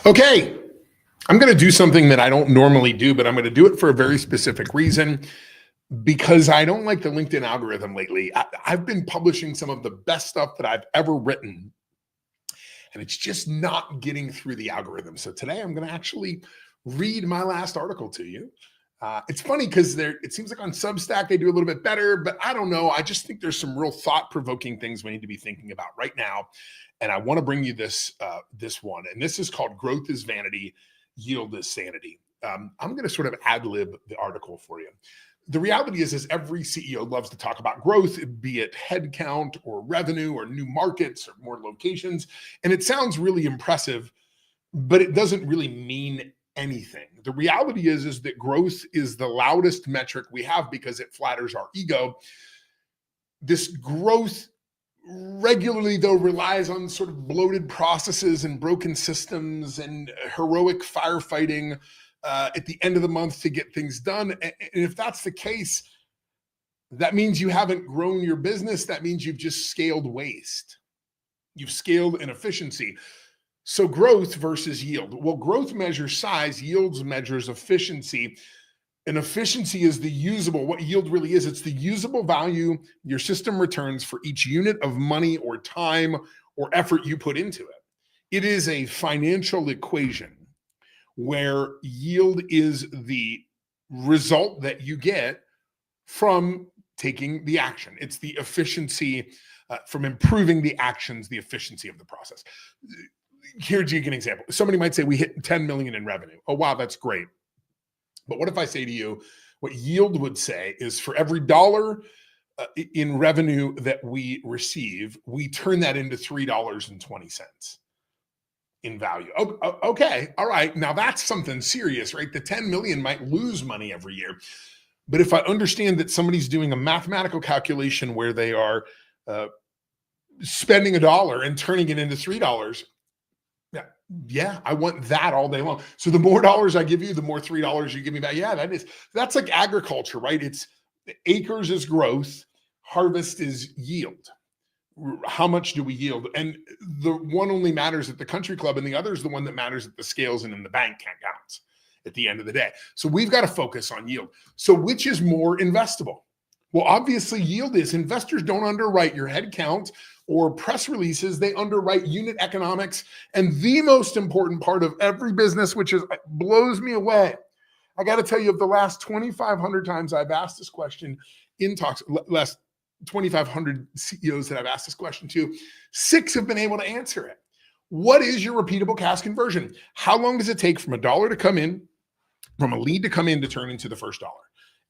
Okay, I'm going to do something that I don't normally do, but I'm going to do it for a very specific reason because I don't like the LinkedIn algorithm lately. I've been publishing some of the best stuff that I've ever written, and it's just not getting through the algorithm. So today I'm going to actually read my last article to you. It's funny because it seems like on Substack they do a little bit better, but I don't know. I just think there's some real thought-provoking things we need to be thinking about right now. And I want to bring you this one. And this is called Growth is Vanity, Yield is Sanity. I'm going to sort of ad-lib the article for you. The reality is every CEO loves to talk about growth, be it headcount or revenue or new markets or more locations. And it sounds really impressive, but it doesn't really mean anything. The reality is that growth is the loudest metric we have because it flatters our ego. This growth regularly, though, relies on sort of bloated processes and broken systems and heroic firefighting at the end of the month to get things done. And if that's the case, that means you haven't grown your business. That means you've just scaled waste. You've scaled inefficiency. So growth versus yield. Well, growth measures size, yields measures efficiency. And efficiency is the usable, what yield really is, it's the usable value your system returns for each unit of money or time or effort you put into it. It is a financial equation where yield is the result that you get from taking the action. It's the efficiency from improving the actions, the efficiency of the process. Here's an example. Somebody might say we hit 10 million in revenue. Oh, wow, that's great. But what if I say to you, what yield would say is for every dollar in revenue that we receive, we turn that into $3.20 in value. Okay, all right. Now that's something serious, right? The 10 million might lose money every year. But if I understand that somebody's doing a mathematical calculation where they are spending $1 and turning it into $3, yeah, I want that all day long. So the more dollars I give you, the more $3 you give me back. Yeah, that's like agriculture, right? It's acres is growth, harvest is yield. How much do we yield? And the one only matters at the country club, and the other is the one that matters at the scales and in the bank accounts at the end of the day. So we've got to focus on yield. So which is more investable? Well, obviously yield is. Investors don't underwrite your head count or press releases. They underwrite unit economics. And the most important part of every business, which blows me away. I got to tell you, of the last 2,500 times I've asked this question in talks, last 2,500 CEOs that I've asked this question to, 6 have been able to answer it. What is your repeatable cash conversion? How long does it take from a dollar to come in, from a lead to come in to turn into the first dollar?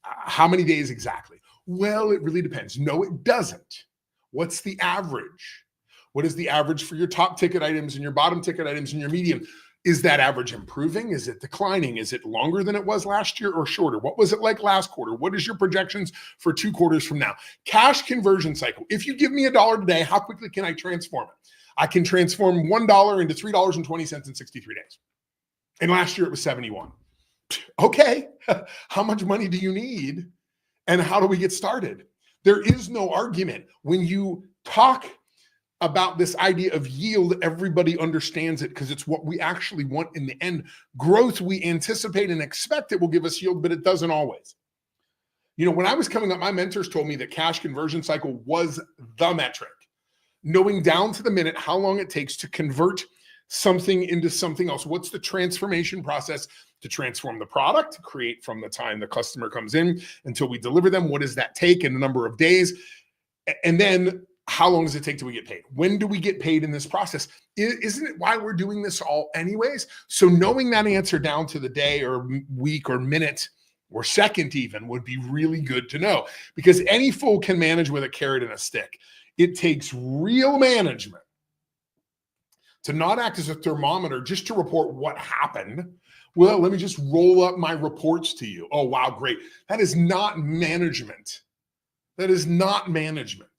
How many days exactly? Well, it really depends. No, it doesn't. What's the average? What is the average for your top ticket items and your bottom ticket items and your medium? Is that average improving? Is it declining? Is it longer than it was last year or shorter? What was it like last quarter? What is your projections for 2 quarters from now? Cash conversion cycle. If you give me $1 today, how quickly can I transform it? I can transform $1 into $3.20 in 63 days. And last year it was 71. Okay, how much money do you need? And how do we get started? There is no argument. When you talk about this idea of yield, everybody understands it because it's what we actually want in the end. Growth, we anticipate and expect it will give us yield, but it doesn't always. You know, when I was coming up, my mentors told me that cash conversion cycle was the metric, knowing down to the minute how long it takes to convert something into something else. What's the transformation process to transform the product, to create from the time the customer comes in until we deliver them? What does that take in a number of days? And then how long does it take till we get paid? When do we get paid in this process? Isn't it why we're doing this all anyways? So knowing that answer down to the day or week or minute or second even would be really good to know, because any fool can manage with a carrot and a stick. It takes real management to not act as a thermometer just to report what happened. Well, let me just roll up my reports to you. Oh, wow, great. That is not management. That is not management.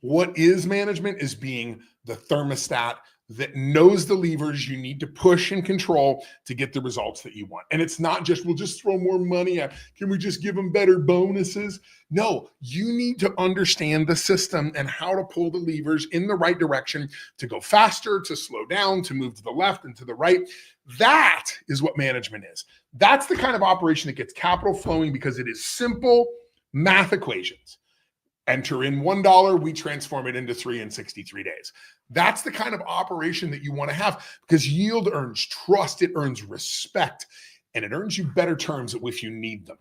What is management is being the thermostat, that knows the levers you need to push and control to get the results that you want. And it's not just, we'll just throw more money at, can we just give them better bonuses? No, you need to understand the system and how to pull the levers in the right direction to go faster, to slow down, to move to the left and to the right. That is what management is. That's the kind of operation that gets capital flowing because it is simple math equations. Enter in $1, we transform it into 3 in 63 days. That's the kind of operation that you want to have because yield earns trust, it earns respect, and it earns you better terms if you need them.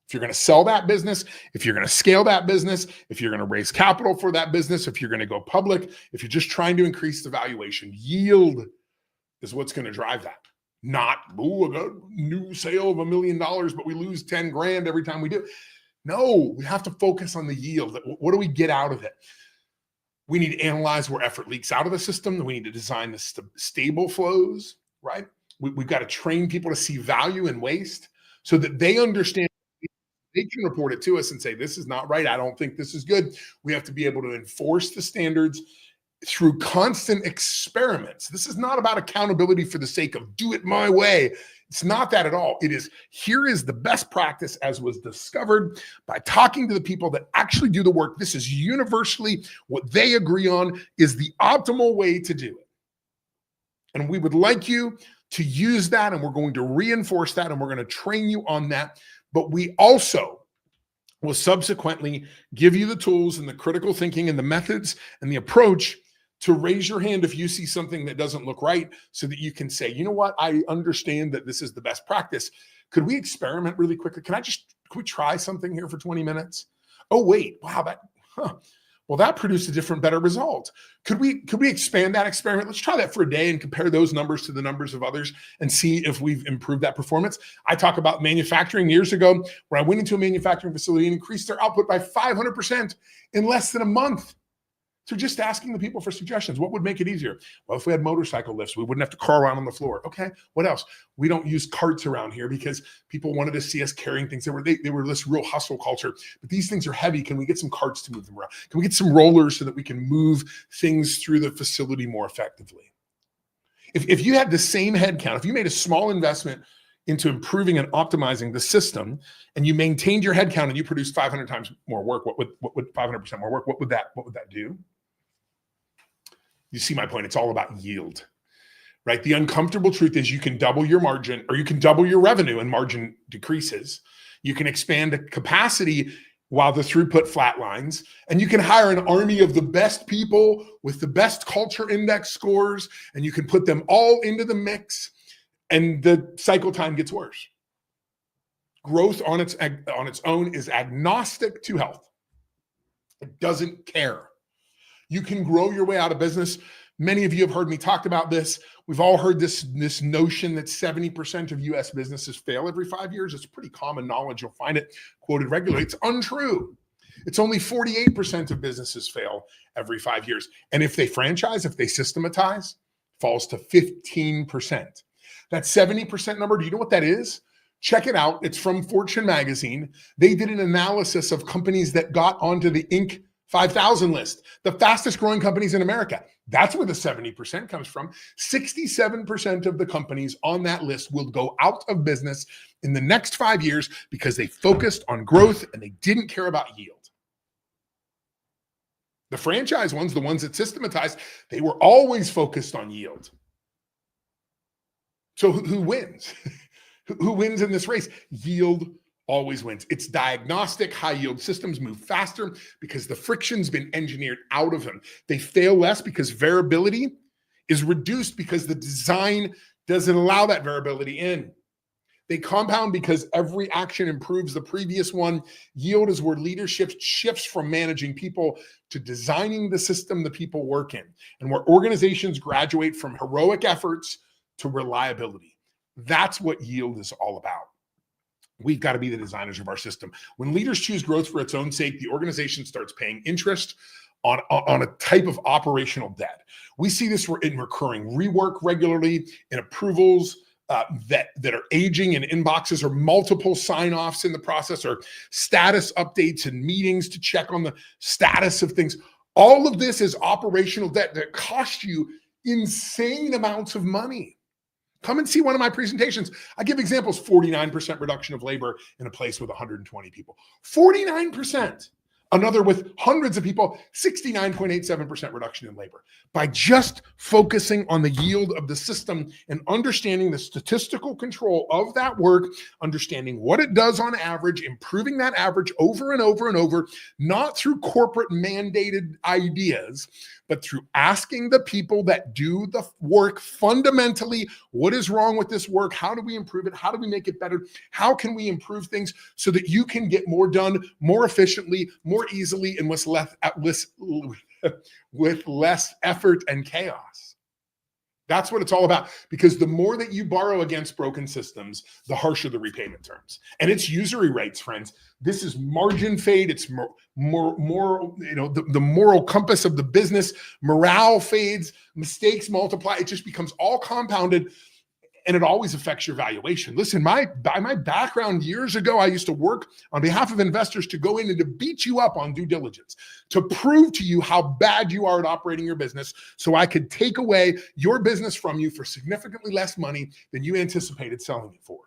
If you're going to sell that business, if you're going to scale that business, if you're going to raise capital for that business, if you're going to go public, if you're just trying to increase the valuation, yield is what's going to drive that. Not, a new sale of $1 million, but we lose 10 grand every time we do. No, we have to focus on the yield. What do we get out of it? We need to analyze where effort leaks out of the system. We need to design the stable flows, right? We've got to train people to see value in waste so that they understand. They can report it to us and say, this is not right. I don't think this is good. We have to be able to enforce the standards through constant experiments. This is not about accountability for the sake of do it my way. It's not that at all. It is, here is the best practice as was discovered by talking to the people that actually do the work. This is universally what they agree on is the optimal way to do it. And we would like you to use that, and we're going to reinforce that, and we're going to train you on that. But we also will subsequently give you the tools and the critical thinking and the methods and the approach to raise your hand if you see something that doesn't look right so that you can say, you know what, I understand that this is the best practice. Could we experiment really quickly? Can we try something here for 20 minutes? Oh, wait, wow, well, that produced a different, better result. Could we expand that experiment? Let's try that for a day and compare those numbers to the numbers of others and see if we've improved that performance. I talk about manufacturing years ago where I went into a manufacturing facility and increased their output by 500% in less than a month. So just asking the people for suggestions, what would make it easier? Well, if we had motorcycle lifts, we wouldn't have to crawl around on the floor. Okay, what else? We don't use carts around here because people wanted to see us carrying things. They were this real hustle culture, but these things are heavy. Can we get some carts to move them around? Can we get some rollers so that we can move things through the facility more effectively? If you had the same head count, if you made a small investment into improving and optimizing the system and you maintained your head count and you produced 500 times more work, what would 500% more work? What would that do? You see my point. It's all about yield, right? The uncomfortable truth is you can double your margin or you can double your revenue and margin decreases. You can expand the capacity while the throughput flatlines, and you can hire an army of the best people with the best culture index scores, and you can put them all into the mix, and the cycle time gets worse. Growth on its own is agnostic to health. It doesn't care. You can grow your way out of business. Many of you have heard me talk about this. We've all heard this notion that 70% of US businesses fail every 5 years. It's pretty common knowledge. You'll find it quoted regularly. It's untrue. It's only 48% of businesses fail every 5 years. And if they franchise, if they systematize, falls to 15%. That 70% number, do you know what that is? Check it out. It's from Fortune magazine. They did an analysis of companies that got onto the Inc. 5,000 list, the fastest growing companies in America. That's where the 70% comes from. 67% of the companies on that list will go out of business in the next 5 years because they focused on growth and they didn't care about yield. The franchise ones, the ones that systematized, they were always focused on yield. So who wins? Who wins in this race? Yield always wins. It's diagnostic. High yield systems move faster because the friction's been engineered out of them. They fail less because variability is reduced because the design doesn't allow that variability in. They compound because every action improves the previous one. Yield is where leadership shifts from managing people to designing the system the people work in, and where organizations graduate from heroic efforts to reliability. That's what yield is all about. We've got to be the designers of our system. When leaders choose growth for its own sake, the organization starts paying interest on a type of operational debt. We see this in recurring rework regularly, in approvals that are aging in inboxes, or multiple sign-offs in the process, or status updates and meetings to check on the status of things. All of this is operational debt that costs you insane amounts of money. Come and see one of my presentations. I give examples: 49% reduction of labor in a place with 120 people. 49%. Another with hundreds of people, 69.87% reduction in labor. By just focusing on the yield of the system and understanding the statistical control of that work, understanding what it does on average, improving that average over and over and over, not through corporate mandated ideas, but through asking the people that do the work fundamentally, what is wrong with this work? How do we improve it? How do we make it better? How can we improve things so that you can get more done more efficiently, more easily, and with less effort and chaos? That's what it's all about, because the more that you borrow against broken systems, the harsher the repayment terms. And it's usury rates, friends. This is margin fade. It's more the moral compass of the business. Morale fades, mistakes multiply. It just becomes all compounded, and it always affects your valuation. Listen, by my background years ago, I used to work on behalf of investors to go in and to beat you up on due diligence, to prove to you how bad you are at operating your business, so I could take away your business from you for significantly less money than you anticipated selling it for.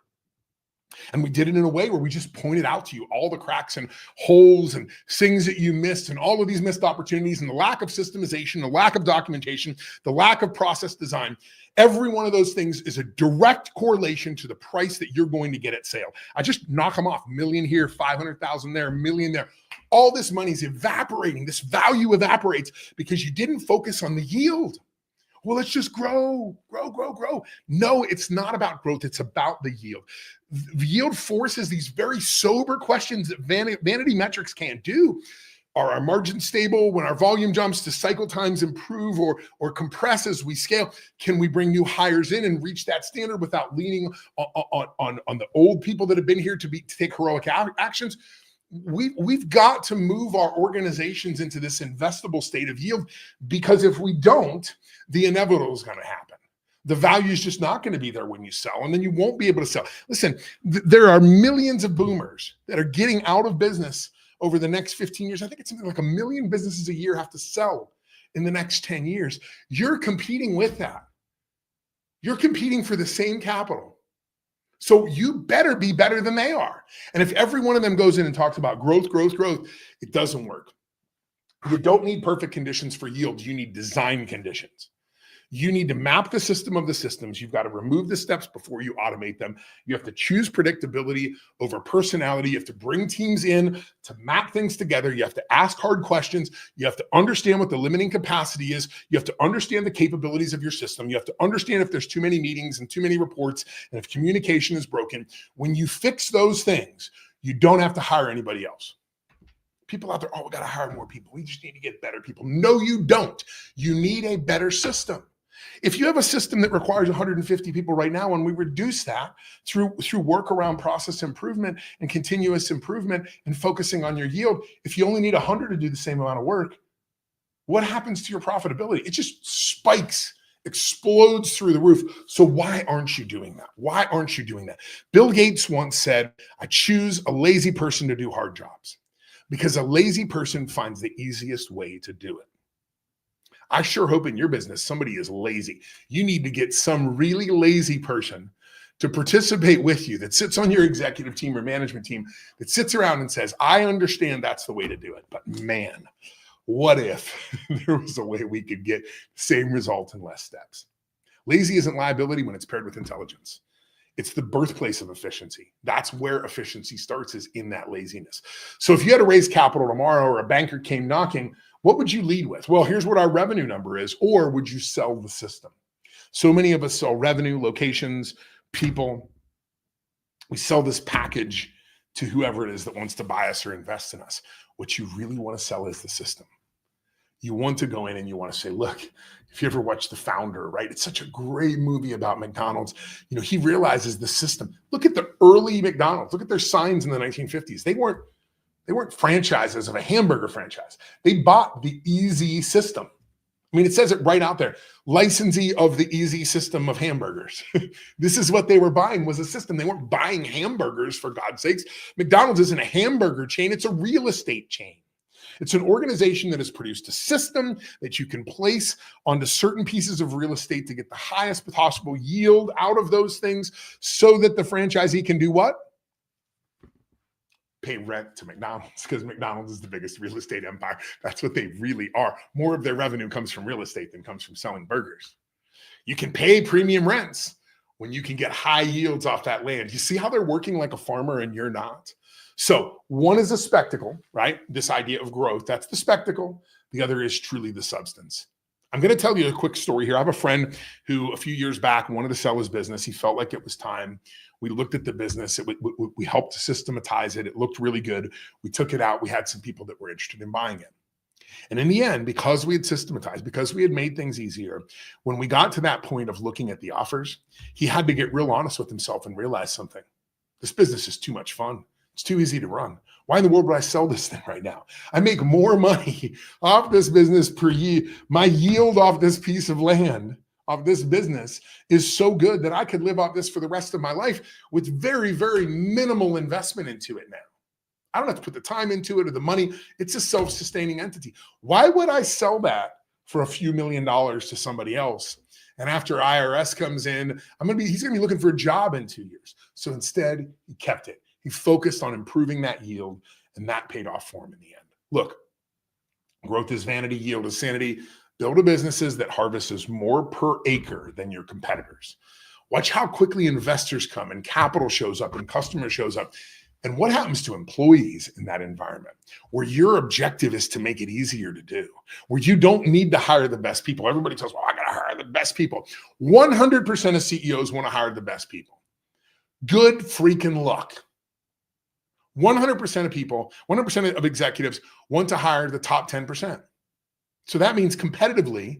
And we did it in a way where we just pointed out to you all the cracks and holes and things that you missed, and all of these missed opportunities, and the lack of systemization, the lack of documentation, the lack of process design. Every one of those things is a direct correlation to the price that you're going to get at sale. I just knock them off. $1 million here, 500,000 there, $1 million there. All this money is evaporating. This value evaporates because you didn't focus on the yield. Well, let's just grow. No, it's not about growth. It's about the yield. The yield forces these very sober questions that vanity metrics can't do. Are our margins stable? When our volume jumps, do cycle times improve or compress as we scale? Can we bring new hires in and reach that standard without leaning on the old people that have been here to take heroic actions? We've got to move our organizations into this investable state of yield, because if we don't, the inevitable is going to happen. The value is just not going to be there when you sell, and then you won't be able to sell. Listen, there are millions of boomers that are getting out of business over the next 15 years. I think it's something like 1 million businesses a year have to sell in the next 10 years. You're competing with that. You're competing for the same capital. So you better be better than they are. And if every one of them goes in and talks about growth, it doesn't work. You don't need perfect conditions for yield. You need design conditions. You need to map the system of the systems. You've got to remove the steps before you automate them. You have to choose predictability over personality. You have to bring teams in to map things together. You have to ask hard questions. You have to understand what the limiting capacity is. You have to understand the capabilities of your system. You have to understand if there's too many meetings and too many reports, and if communication is broken. When you fix those things, you don't have to hire anybody else. People out there, we got to hire more people. We just need to get better people. No, you don't. You need a better system. If you have a system that requires 150 people right now, and we reduce that through work around process improvement and continuous improvement and focusing on your yield, if you only need 100 to do the same amount of work, what happens to your profitability? It just spikes, explodes through the roof. So why aren't you doing that? Why aren't you doing that? Bill Gates once said, I choose a lazy person to do hard jobs, because a lazy person finds the easiest way to do it. I sure hope in your business somebody is lazy. You need to get some really lazy person to participate with you, that sits on your executive team or management team, that sits around and says, I understand that's the way to do it, but man, what if there was a way we could get the same result in less steps? Lazy isn't liability when it's paired with intelligence. It's the birthplace of efficiency. That's where efficiency starts, is in that laziness. So if you had to raise capital tomorrow, or a banker came knocking, what would you lead with? Well, here's what our revenue number is. Or would you sell the system? So many of us sell revenue, locations, people. We sell this package to whoever it is that wants to buy us or invest in us. What you really want to sell is the system. You want to go in and you want to say, look, if you ever watch The Founder, right? It's such a great movie about McDonald's. You know, he realizes the system. Look at the early McDonald's. Look at their signs in the 1950s. They weren't franchises of a hamburger franchise. They bought the easy system. I mean, it says it right out there. Licensee of the easy system of hamburgers. This is what they were buying, was a system. They weren't buying hamburgers, for God's sakes. McDonald's isn't a hamburger chain. It's a real estate chain. It's an organization that has produced a system that you can place onto certain pieces of real estate to get the highest possible yield out of those things so that the franchisee can do what? Pay rent to McDonald's, because McDonald's is the biggest real estate empire. That's what they really are. More of their revenue comes from real estate than comes from selling burgers. You can pay premium rents when you can get high yields off that land. You see how they're working like a farmer and you're not? So one is a spectacle, right? This idea of growth, that's the spectacle. The other is truly the substance. I'm going to tell you a quick story here. I have a friend who a few years back wanted to sell his business. He felt like it was time. We looked at the business. We helped to systematize it. It looked really good. We took it out. We had some people that were interested in buying it. And in the end, because we had systematized, because we had made things easier, when we got to that point of looking at the offers, he had to get real honest with himself and realize something. This business is too much fun. It's too easy to run. Why in the world would I sell this thing right now? I make more money off this business per year. My yield off this piece of land, off this business, is so good that I could live off this for the rest of my life with very, very minimal investment into it now. I don't have to put the time into it or the money. It's a self-sustaining entity. Why would I sell that for a few $1 million to somebody else? And after IRS comes in, he's going to be looking for a job in 2 years. So instead, he kept it. He focused on improving that yield, and that paid off for him in the end. Look, growth is vanity, yield is sanity. Build a businesses that harvests more per acre than your competitors. Watch how quickly investors come and capital shows up and customer shows up. And what happens to employees in that environment where your objective is to make it easier to do, where you don't need to hire the best people? Everybody tells, well, I got to hire the best people. 100% of CEOs want to hire the best people. Good freaking luck. 100% of people, 100% of executives want to hire the top 10%. So that means competitively,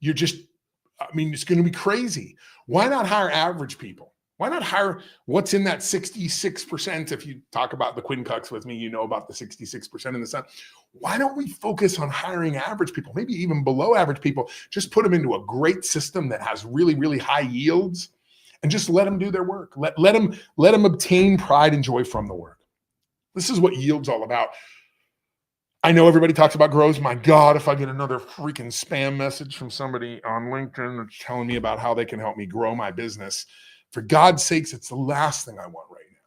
it's going to be crazy. Why not hire average people? Why not hire what's in that 66%? If you talk about the Quinn Cucks with me, you know about the 66% in the sun. Why don't we focus on hiring average people, maybe even below average people? Just put them into a great system that has really, really high yields and just let them do their work. Let them obtain pride and joy from the work. This is what yield's all about. I know everybody talks about growth. My God, if I get another freaking spam message from somebody on LinkedIn that's telling me about how they can help me grow my business, for God's sakes, it's the last thing I want right now.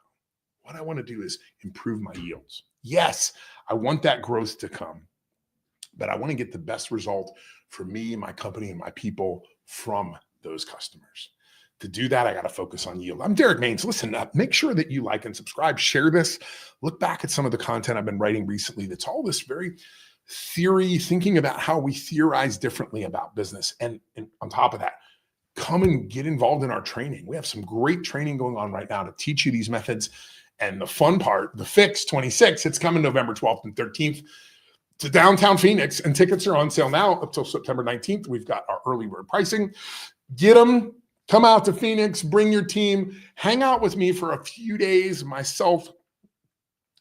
What I want to do is improve my yields. Yes, I want that growth to come, but I want to get the best result for me, my company, and my people from those customers. To do that, I got to focus on yield. I'm Derek Maines. Listen up. Make sure that you like and subscribe. Share this. Look back at some of the content I've been writing recently. That's all this very theory, thinking about how we theorize differently about business. And on top of that, come and get involved in our training. We have some great training going on right now to teach you these methods. And the fun part, the Fix 26, it's coming November 12th and 13th to downtown Phoenix. And tickets are on sale now up till September 19th. We've got our early bird pricing. Get them. Come out to Phoenix, bring your team, hang out with me for a few days, myself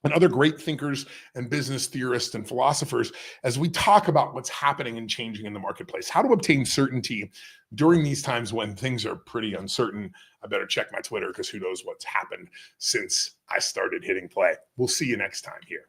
and other great thinkers and business theorists and philosophers, as we talk about what's happening and changing in the marketplace, how to obtain certainty during these times when things are pretty uncertain. I better check my Twitter because who knows what's happened since I started hitting play. We'll see you next time here.